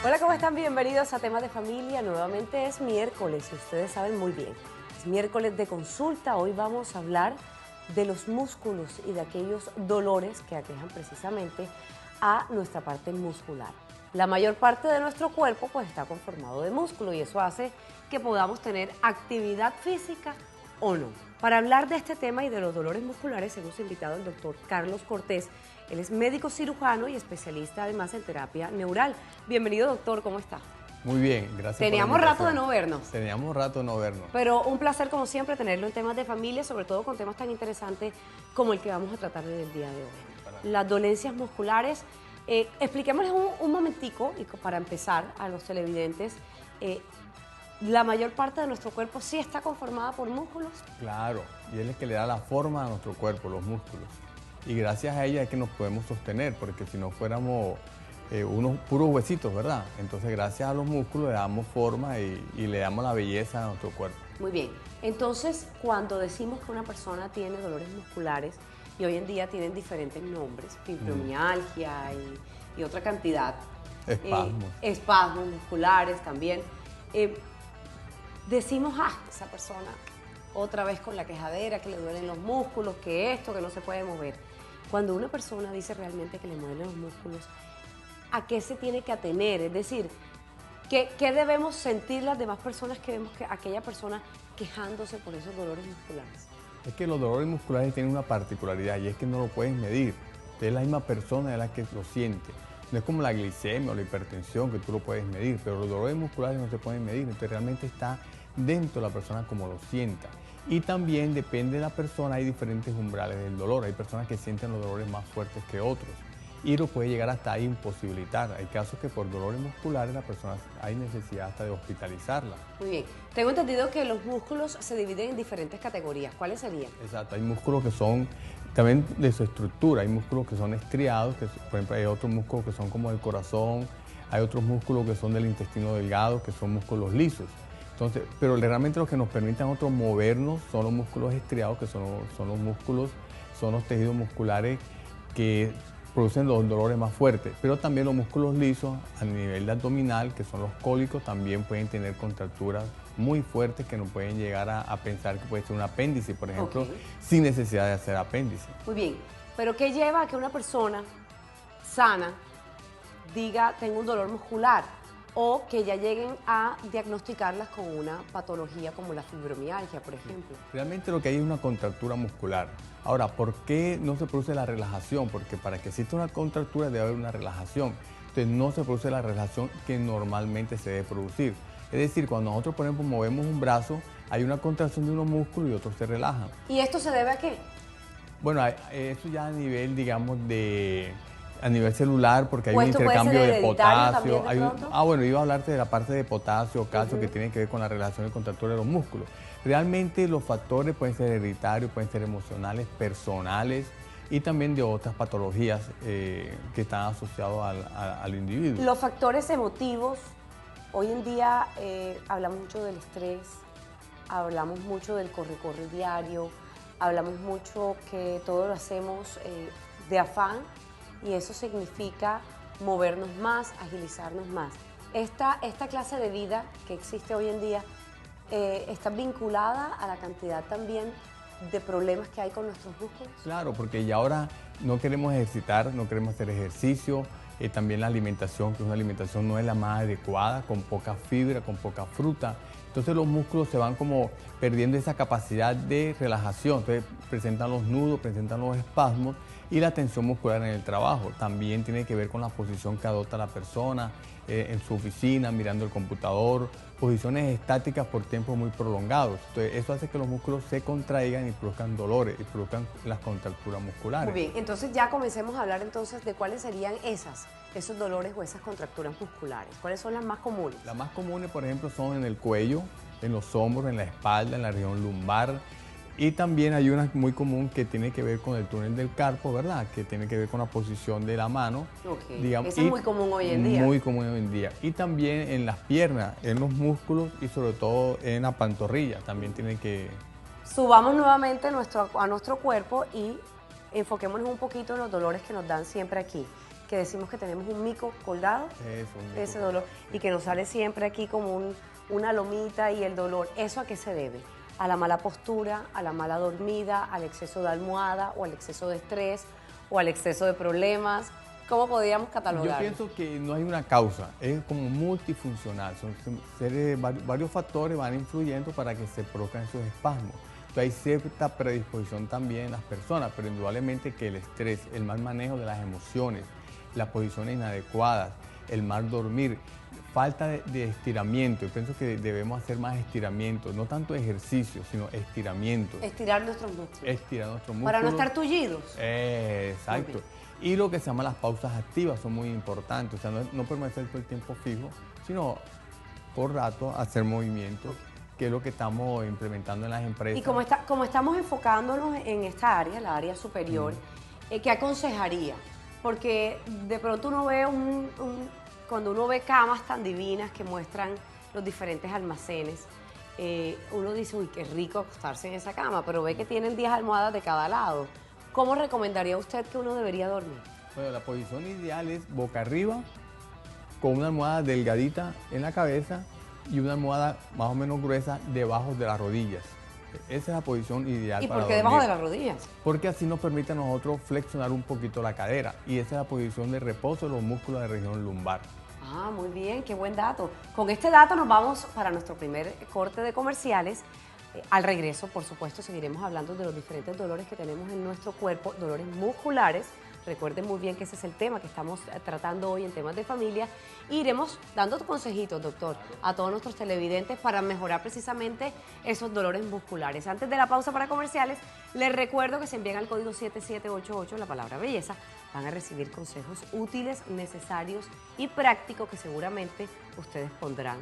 Hola, ¿cómo están? Bienvenidos a Temas de Familia. Nuevamente es miércoles y ustedes saben muy bien. Es miércoles de consulta. Hoy vamos a hablar de los músculos y de aquellos dolores que aquejan precisamente a nuestra parte muscular. La mayor parte de nuestro cuerpo pues está conformado de músculo y eso hace que podamos tener actividad física o no. Para hablar de este tema y de los dolores musculares hemos invitado al doctor Carlos Cortés. Él es médico cirujano y especialista además en terapia neural. Bienvenido, doctor, ¿cómo está? Muy bien, gracias. Teníamos rato de no vernos. Teníamos rato de no vernos. Pero un placer, como siempre, tenerlo en temas de familia, sobre todo con temas tan interesantes como el que vamos a tratar en el día de hoy. Las dolencias musculares. Expliquémosles un momentico, y para empezar, a los televidentes, la mayor parte de nuestro cuerpo sí está conformada por músculos. Claro, y es el que le da la forma a nuestro cuerpo, los músculos. Y gracias a ella es que nos podemos sostener, porque si no fuéramos unos puros huesitos, ¿verdad? Entonces gracias a los músculos le damos forma y le damos la belleza a nuestro cuerpo. Muy bien, entonces cuando decimos que una persona tiene dolores musculares, y hoy en día tienen diferentes nombres, fibromialgia y otra cantidad. Espasmos. Espasmos musculares también. Decimos, esa persona otra vez con la quejadera, que le duelen los músculos, que esto, que no se puede mover. Cuando una persona dice realmente que le muelen los músculos, ¿a qué se tiene que atener? Es decir, ¿qué debemos sentir las demás personas que vemos que aquella persona quejándose por esos dolores musculares? Es que los dolores musculares tienen una particularidad y es que no lo puedes medir. Es la misma persona la que lo siente. No es como la glicemia o la hipertensión que tú lo puedes medir, pero los dolores musculares no se pueden medir. Entonces realmente está dentro de la persona como lo sienta. Y también depende de la persona, hay diferentes umbrales del dolor. Hay personas que sienten los dolores más fuertes que otros y lo puede llegar hasta a imposibilitar. Hay casos que por dolores musculares la persona hay necesidad hasta de hospitalizarla. Muy bien. Tengo entendido que los músculos se dividen en diferentes categorías. ¿Cuáles serían? Exacto. Hay músculos que son también de su estructura. Hay músculos que son estriados, que por ejemplo hay otros músculos que son como el corazón. Hay otros músculos que son del intestino delgado, que son músculos lisos. Entonces, pero realmente los que nos permiten a nosotros movernos son los músculos estriados, que son los músculos, son los tejidos musculares que producen los dolores más fuertes, pero también los músculos lisos a nivel de abdominal, que son los cólicos, también pueden tener contracturas muy fuertes que nos pueden llegar a pensar que puede ser un apéndice, por ejemplo, sin necesidad de hacer apéndice. Muy bien, pero ¿qué lleva a que una persona sana diga tengo un dolor muscular o que ya lleguen a diagnosticarlas con una patología como la fibromialgia, por ejemplo? Realmente lo que hay es una contractura muscular. Ahora, ¿por qué no se produce la relajación? Porque para que exista una contractura debe haber una relajación. Entonces no se produce la relajación que normalmente se debe producir. Es decir, cuando nosotros, por ejemplo, movemos un brazo, hay una contracción de unos músculos y otros se relajan. ¿Y esto se debe a qué? Bueno, eso ya a nivel, digamos, a nivel celular, porque hay un esto intercambio puede ser de potasio. también de pronto. Bueno, iba a hablarte de la parte de potasio, calcio, que tiene que ver con la relación y contractura de los músculos. Realmente los factores pueden ser hereditarios, pueden ser emocionales, personales y también de otras patologías que están asociadas al individuo. Los factores emotivos, hoy en día hablamos mucho del estrés, hablamos mucho del corre-corre diario, hablamos mucho que todo lo hacemos de afán y eso significa movernos más, agilizarnos más. Esta clase de vida que existe hoy en día está vinculada a la cantidad también de problemas que hay con nuestros músculos. Claro, porque ya ahora no queremos ejercitar, no queremos hacer ejercicio, también la alimentación, que una alimentación no es la más adecuada, con poca fibra, con poca fruta. Entonces los músculos se van como perdiendo esa capacidad de relajación, entonces presentan los nudos, presentan los espasmos y la tensión muscular en el trabajo. También tiene que ver con la posición que adopta la persona en su oficina, mirando el computador, posiciones estáticas por tiempos muy prolongados. Entonces eso hace que los músculos se contraigan y produzcan dolores y produzcan las contracturas musculares. Muy bien, entonces ya comencemos a hablar entonces de cuáles serían esos dolores o esas contracturas musculares. ¿Cuáles son las más comunes? Las más comunes, por ejemplo, son en el cuello, en los hombros, en la espalda, en la región lumbar. Y también hay una muy común que tiene que ver con el túnel del carpo, ¿verdad? Que tiene que ver con la posición de la mano. Digamos, eso es muy común hoy en día. Muy común hoy en día. Y también en las piernas, en los músculos y sobre todo en la pantorrilla. También tiene que... Subamos nuevamente a nuestro cuerpo y enfoquémonos un poquito en los dolores que nos dan siempre aquí. que decimos que tenemos un mico colgado, Eso, un mico ese colgado. dolor, y que nos sale siempre aquí como una lomita y el dolor. ¿Eso a qué se debe? A la mala postura, a la mala dormida, al exceso de almohada o al exceso de estrés o al exceso de problemas. ¿Cómo podríamos catalogar? Yo pienso que no hay una causa, es como multifuncional. Varios factores van influyendo para que se produzcan esos espasmos. Entonces, hay cierta predisposición también en las personas, pero indudablemente que el estrés, el mal manejo de las emociones, las posiciones inadecuadas, el mal dormir, falta de estiramiento. Yo pienso que debemos hacer más estiramientos, no tanto ejercicio, sino estiramientos. Estirar nuestros músculos. Estirar nuestros músculos. Para no estar tullidos. Exacto. Y lo que se llama las pausas activas son muy importantes. O sea, no permanecer todo el tiempo fijo, sino por rato hacer movimientos, que es lo que estamos implementando en las empresas. Y como estamos enfocándonos en esta área, la área superior, ¿qué aconsejaría? Porque de pronto uno ve cuando uno ve camas tan divinas que muestran los diferentes almacenes, uno dice, uy, qué rico acostarse en esa cama, pero ve que tienen 10 almohadas de cada lado. ¿Cómo recomendaría usted que uno debería dormir? Bueno, la posición ideal es boca arriba, con una almohada delgadita en la cabeza y una almohada más o menos gruesa debajo de las rodillas. Esa es la posición ideal ¿Y para por qué dormir. debajo de las rodillas? Porque así nos permite a nosotros flexionar un poquito la cadera y esa es la posición de reposo de los músculos de la región lumbar. Ah, muy bien, qué buen dato. Con este dato nos vamos para nuestro primer corte de comerciales. Al regreso, por supuesto, seguiremos hablando de los diferentes dolores que tenemos en nuestro cuerpo, dolores musculares. Recuerden muy bien que ese es el tema que estamos tratando hoy en temas de familia. E iremos dando consejitos, doctor, a todos nuestros televidentes para mejorar precisamente esos dolores musculares. Antes de la pausa para comerciales, les recuerdo que si envían al código 7788, la palabra belleza, van a recibir consejos útiles, necesarios y prácticos que seguramente ustedes pondrán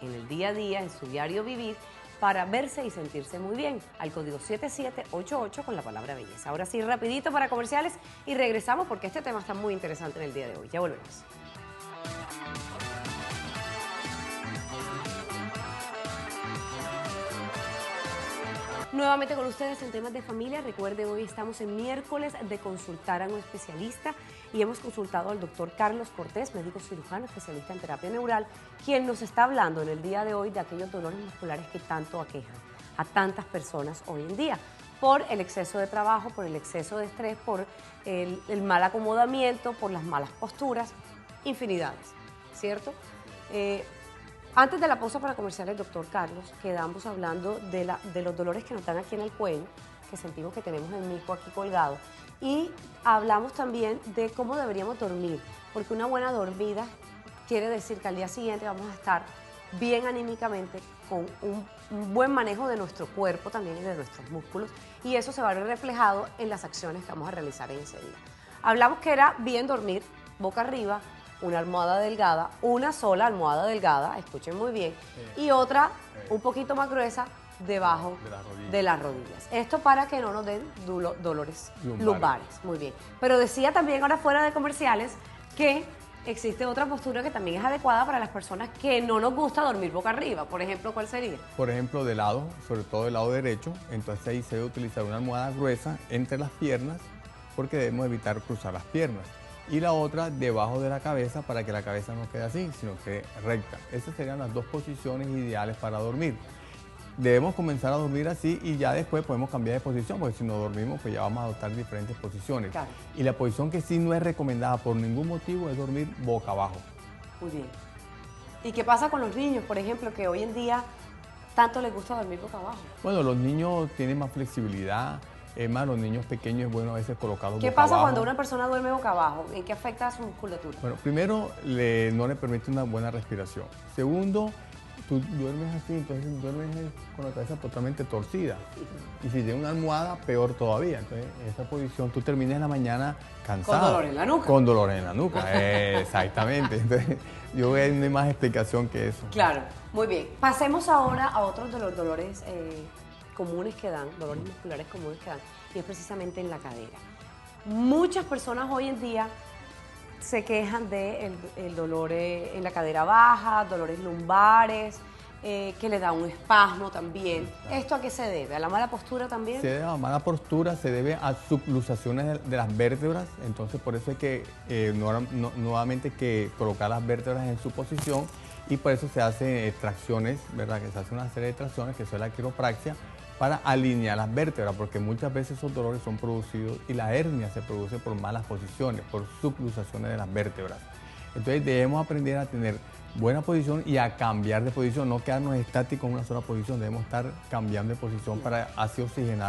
en el día a día, en su diario vivir, para verse y sentirse muy bien, al código 7788 con la palabra belleza. Ahora sí, rapidito para comerciales y regresamos porque este tema está muy interesante en el día de hoy. Ya volvemos. Nuevamente con ustedes en temas de familia. Recuerde, hoy estamos en miércoles de consultar a un especialista y hemos consultado al doctor Carlos Cortés, médico cirujano, especialista en terapia neural, quien nos está hablando en el día de hoy de aquellos dolores musculares que tanto aquejan a tantas personas hoy en día, por el exceso de trabajo, por el exceso de estrés, por el mal acomodamiento, por las malas posturas, infinidades, ¿cierto? Antes de la pausa para comerciales, doctor Carlos, quedamos hablando de los dolores que nos dan aquí en el cuello, que sentimos que tenemos el mico aquí colgado, y hablamos también de cómo deberíamos dormir, porque una buena dormida quiere decir que al día siguiente vamos a estar bien anímicamente, con un buen manejo de nuestro cuerpo también y de nuestros músculos, y eso se va a ver reflejado en las acciones que vamos a realizar en ese día. Hablamos que era bien dormir, boca arriba, una almohada delgada, una sola almohada delgada, escuchen muy bien, y otra un poquito más gruesa debajo de las rodillas. Esto para que no nos den dolores lumbares. Muy bien. Pero decía también ahora fuera de comerciales que existe otra postura que también es adecuada para las personas que no nos gusta dormir boca arriba. Por ejemplo, ¿cuál sería? Por ejemplo, de lado, sobre todo del lado derecho, entonces ahí se debe utilizar una almohada gruesa entre las piernas porque debemos evitar cruzar las piernas. Y la otra debajo de la cabeza para que la cabeza no quede así, sino que recta. Esas serían las dos posiciones ideales para dormir. Debemos comenzar a dormir así y ya después podemos cambiar de posición, porque si no dormimos pues ya vamos a adoptar diferentes posiciones. Claro. Y la posición que sí no es recomendada por ningún motivo es dormir boca abajo. Muy bien. ¿Y qué pasa con los niños, por ejemplo, que hoy en día tanto les gusta dormir boca abajo? Bueno, los niños tienen más flexibilidad. Es más, los niños pequeños es bueno a veces colocarlos ¿Qué boca pasa abajo. cuando una persona duerme boca abajo? ¿En qué afecta a su musculatura? Bueno, primero, no le permite una buena respiración. Segundo, tú duermes así, entonces duermes con la cabeza totalmente torcida. Y si tienes una almohada, peor todavía. Entonces, en esa posición tú terminas en la mañana cansado. Con dolor en la nuca. Con dolor en la nuca, exactamente. Entonces, yo veo que no hay más explicación que eso. Claro, muy bien. Pasemos ahora a otros de los dolores comunes que dan, dolores musculares comunes que dan, y es precisamente en la cadera. Muchas personas hoy en día se quejan del dolor en la cadera baja, dolores lumbares, que le da un espasmo también. ¿Esto a qué se debe? ¿A la mala postura también? Se debe a mala postura, se debe a subluxaciones de las vértebras, entonces por eso hay que nuevamente que colocar las vértebras en su posición y por eso se hacen extracciones, ¿verdad? Que se hace una serie de extracciones, que es la quiropraxia, para alinear las vértebras, porque muchas veces esos dolores son producidos y la hernia se produce por malas posiciones, por subluxaciones de las vértebras. Entonces debemos aprender a tener buena posición y a cambiar de posición, no quedarnos estáticos en una sola posición, debemos estar cambiando de posición para así oxigenar